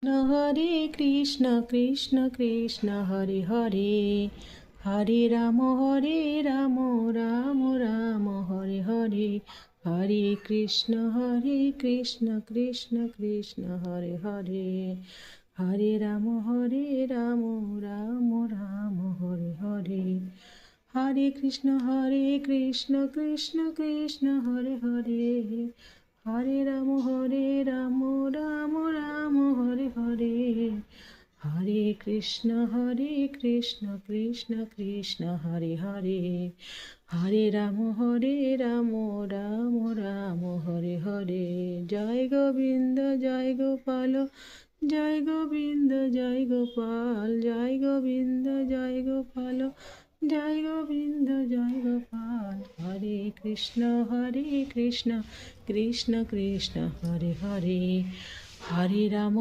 Hare Krishna Krishna Krishna Hare Hare, Hare Ram Ram Ram Hare Hare, Hare Krishna Krishna Krishna Hare Hare, Hare Ram Ram Ram Hare Hare, Hare Krishna Krishna Krishna Hare Hare, Hare Ram Ram Ram Hare Hare, Hare Krishna Krishna Krishna Hare Hare, Hare Ram Ram Ram Hare Hare. Joy Govinda Joy Gopal, Joy Govinda Joy Gopal, Joy Govinda Joy Gopal, Joy Govinda Joy Gopal. Hare Krishna Krishna Krishna Krishna Hare Hare, Hare Ram